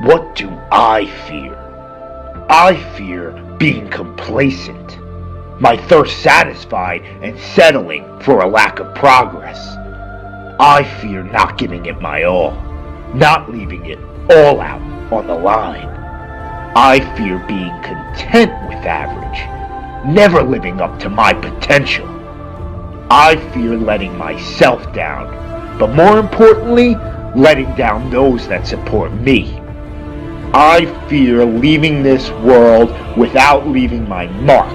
What do I fear? I fear being complacent, my thirst satisfied and settling for a lack of progress. I fear not giving it my all, not leaving it all out on the line. I fear being content with average, never living up to my potential. I fear letting myself down, but more importantly, letting down those that support me. I fear leaving this world without leaving my mark,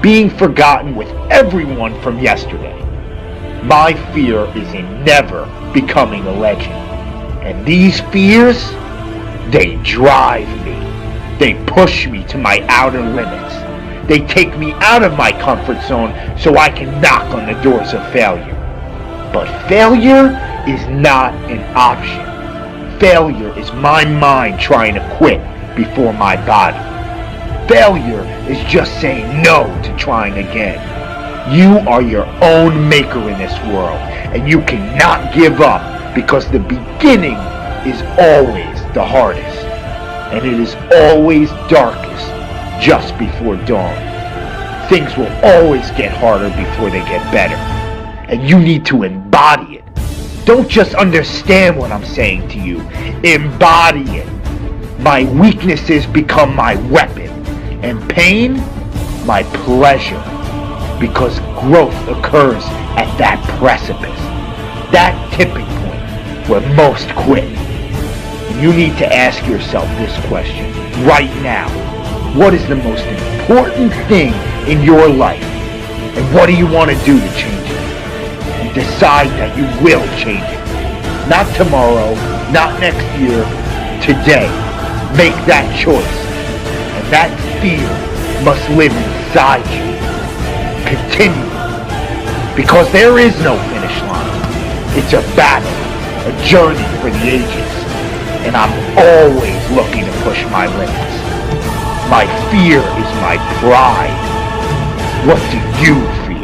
being forgotten with everyone from yesterday. My fear is in never becoming a legend. And these fears, they drive me. They push me to my outer limits. They take me out of my comfort zone so I can knock on the doors of failure. But failure is not an option. Failure is my mind trying to quit before my body. Failure is just saying no to trying again. You are your own maker in this world, and you cannot give up because the beginning is always the hardest, and it is always darkest just before dawn. Things will always get harder before they get better, and you need to embody it. Don't just understand what I'm saying to you. Embody it. My weaknesses become my weapon, and pain, my pleasure. Because growth occurs at that precipice, that tipping point where most quit. You need to ask yourself this question right now. What is the most important thing in your life? And what do you want to do to change it? And decide that you will change it. Not tomorrow, not next year, today. Make that choice. And that fear must live inside you. Continue. Because there is no finish line. It's a battle, a journey for the ages. And I'm always looking to push my limits. My fear is my pride. What do you fear?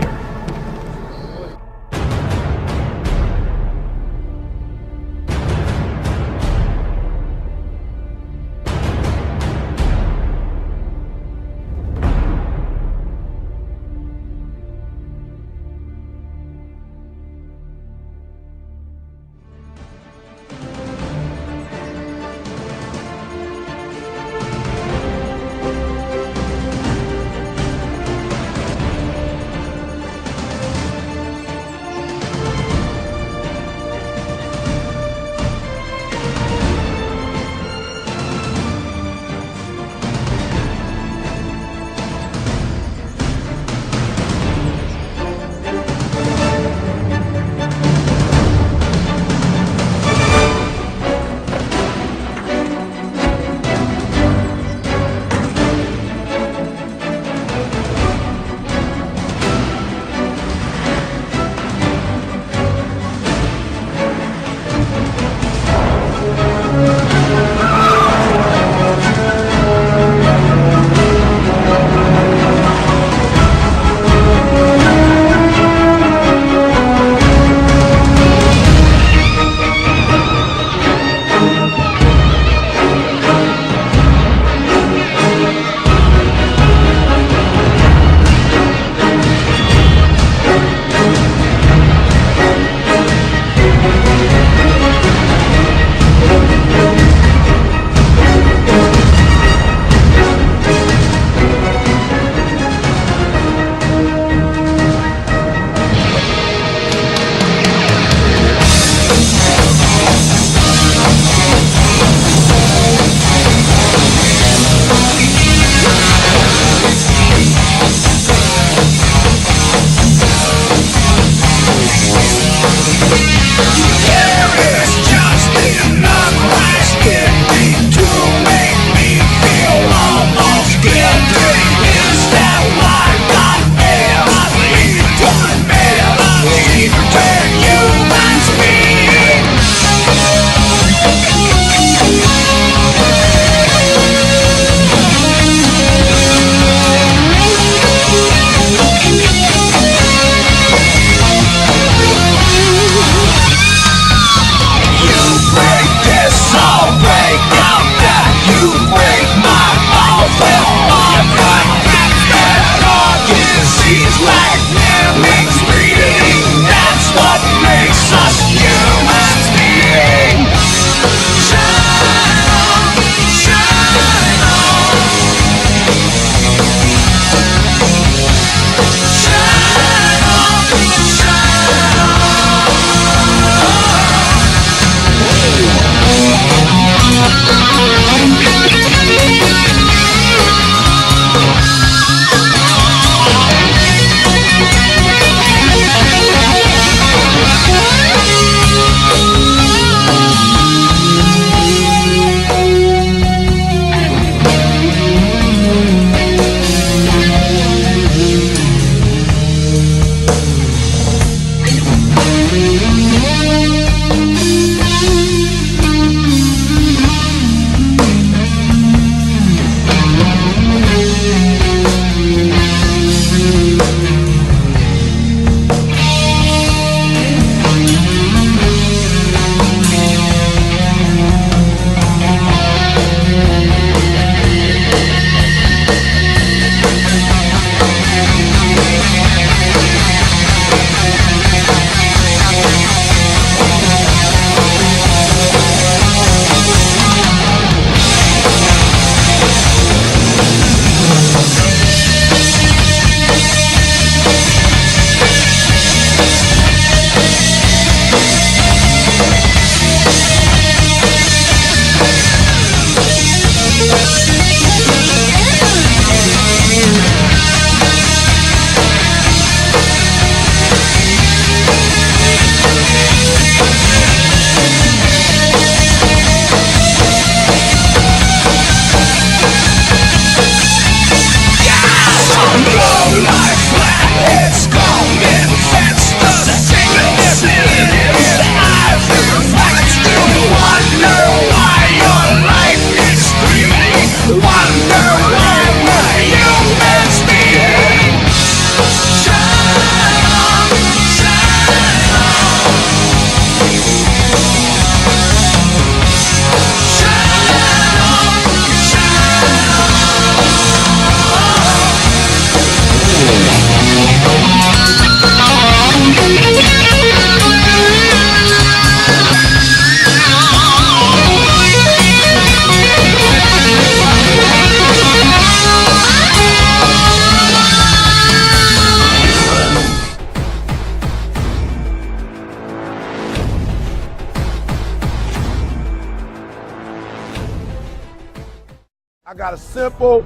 I got a simple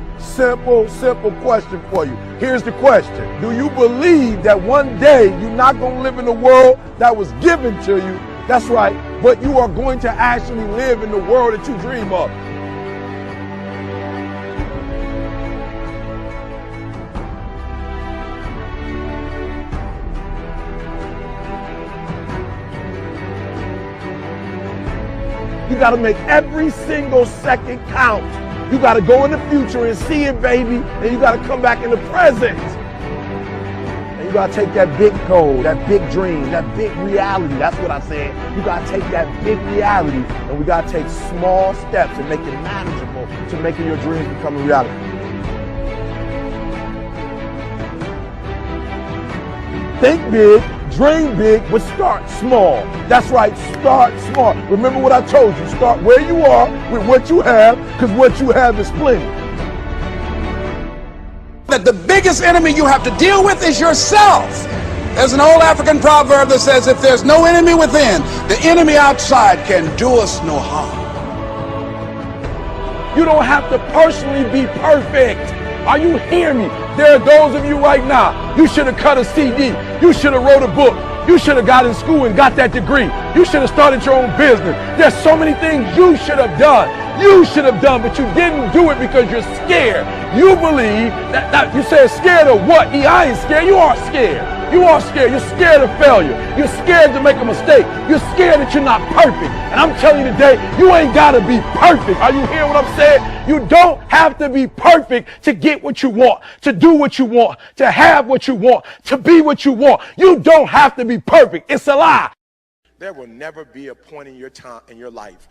question for you. Here's the question. Do you believe that one day you're not going to live in the world that was given to you? That's right, but you are going to actually live in the world that you dream of. You got to make every single second count. You got to go in the future and see it, baby, and you got to come back in the present. And you got to take that big goal, that big dream, that big reality. That's what I said. You got to take that big reality, and we got to take small steps and make it manageable to making your dreams become a reality. Think big, dream big, but start small. That's right, start small. Remember what I told you, start where you are with what you have, because what you have is plenty. That the biggest enemy you have to deal with is yourself. There's an old African proverb that says, if there's no enemy within, the enemy outside can do us no harm. You don't have to personally be perfect. Are you hearing me? There are those of you right now, you should have cut a CD. You should have wrote a book. You should have got in school and got that degree. You should have started your own business. There's so many things you should have done. You should have done, but you didn't do it because you're scared. You believe that you said scared of what? I ain't scared. You are scared. You are scared. You're scared of failure. You're scared to make a mistake. You're scared that you're not perfect. And I'm telling you today, you ain't got to be perfect. Are you hearing what I'm saying? You don't have to be perfect to get what you want, to do what you want, to have what you want, to be what you want. You don't have to be perfect. It's a lie. There will never be a point in your life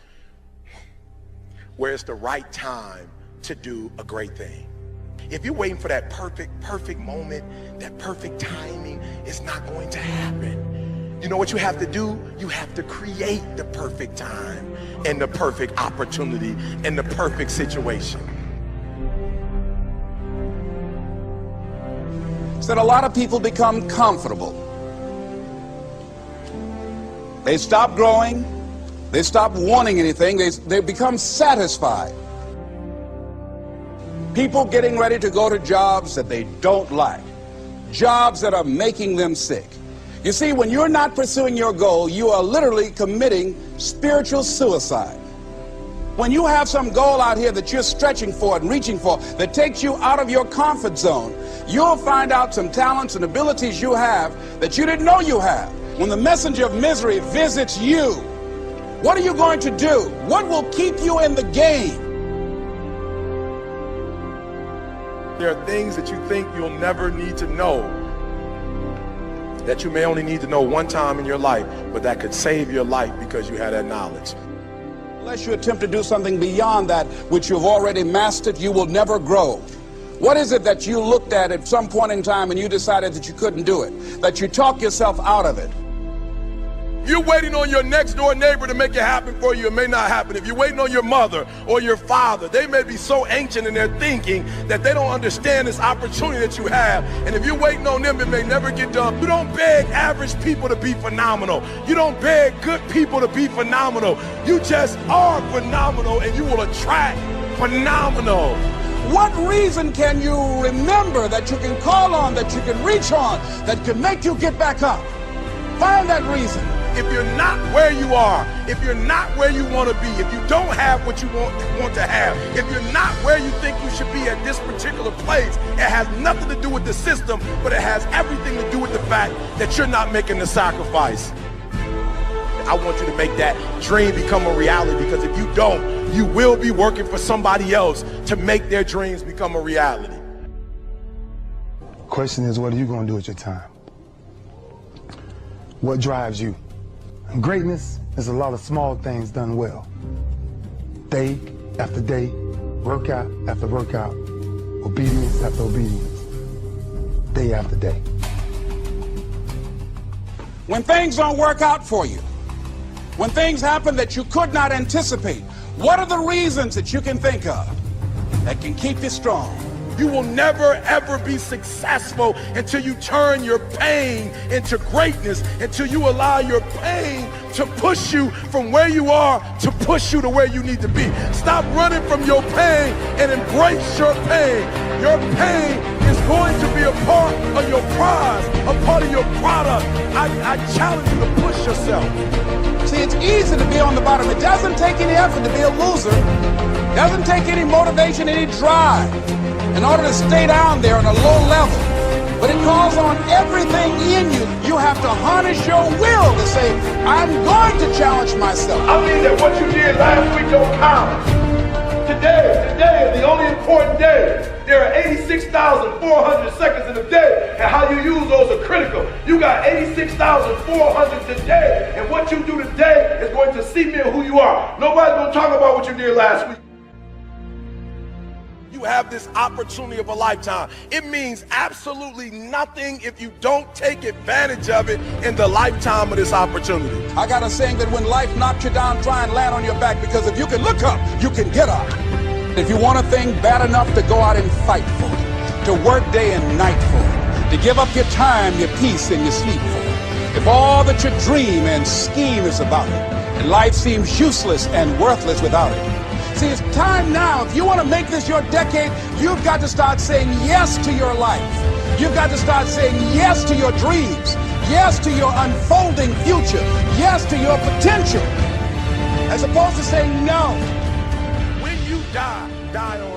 where it's the right time to do a great thing. If you're waiting for that perfect moment, that perfect timing, it's not going to happen. You know what you have to do? You have to create the perfect time and the perfect opportunity and the perfect situation. So that a lot of people become comfortable. They stop growing. They stop wanting anything. They become satisfied. People getting ready to go to jobs that they don't like, jobs that are making them sick. You see, when you're not pursuing your goal, you are literally committing spiritual suicide. When you have some goal out here that you're stretching for and reaching for that takes you out of your comfort zone, you'll find out some talents and abilities you have that you didn't know you have. when the messenger of misery visits you, what are you going to do? What will keep you in the game? There are things that you think you'll never need to know, that you may only need to know one time in your life, but that could save your life because you had that knowledge. Unless you attempt to do something beyond that which you've already mastered, you will never grow. What is it that you looked at some point in time and you decided that you couldn't do it, that you talked yourself out of it? You're waiting on your next door neighbor to make it happen for you, it may not happen. If you're waiting on your mother or your father, they may be so ancient in their thinking that they don't understand this opportunity that you have. And if you're waiting on them, it may never get done. You don't beg average people to be phenomenal. You don't beg good people to be phenomenal. You just are phenomenal, and you will attract phenomenal. What reason can you remember that you can call on, that you can reach on, that can make you get back up? Find that reason. If you're not where you are, if you're not where you want to be, if you don't have what you want to have, if you're not where you think you should be at this particular place, it has nothing to do with the system, but it has everything to do with the fact that you're not making the sacrifice. I want you to make that dream become a reality, because if you don't, you will be working for somebody else to make their dreams become a reality. Question is, what are you going to do with your time? What drives you? And greatness is a lot of small things done well. Day after day, workout after workout, obedience after obedience, day after day. When things don't work out for you, when things happen that you could not anticipate, what are the reasons that you can think of that can keep you strong? You will never, ever be successful until you turn your pain into greatness, until you allow your pain to push you from where you are to push you to where you need to be. Stop running from your pain and embrace your pain. Your pain is going to be a part of your prize, a part of your product. I challenge you to push yourself. See, it's easy to be on the bottom. It doesn't take any effort to be a loser. It doesn't take any motivation, any drive in order to stay down there on a low level. But it calls on everything in you. You have to harness your will to say, I'm going to challenge myself. I mean that what you did last week don't count. Today is the only important day. There are 86,400 seconds in a day, and how you use those are critical. You got 86,400 today, and what you do today is going to cement who you are. Nobody's going to talk about what you did last week. You have this opportunity of a lifetime. It means absolutely nothing if you don't take advantage of it in the lifetime of this opportunity. I got a saying that when life knocks you down, try and land on your back, because if you can look up, you can get up. If you want a thing bad enough to go out and fight for it, to work day and night for it, to give up your time, your peace, and your sleep for it, if all that you dream and scheme is about it, and life seems useless and worthless without it. See, it's time now. If you want to make this your decade, you've got to start saying yes to your life. You've got to start saying yes to your dreams, yes to your unfolding future, yes to your potential, as opposed to saying no. When you die on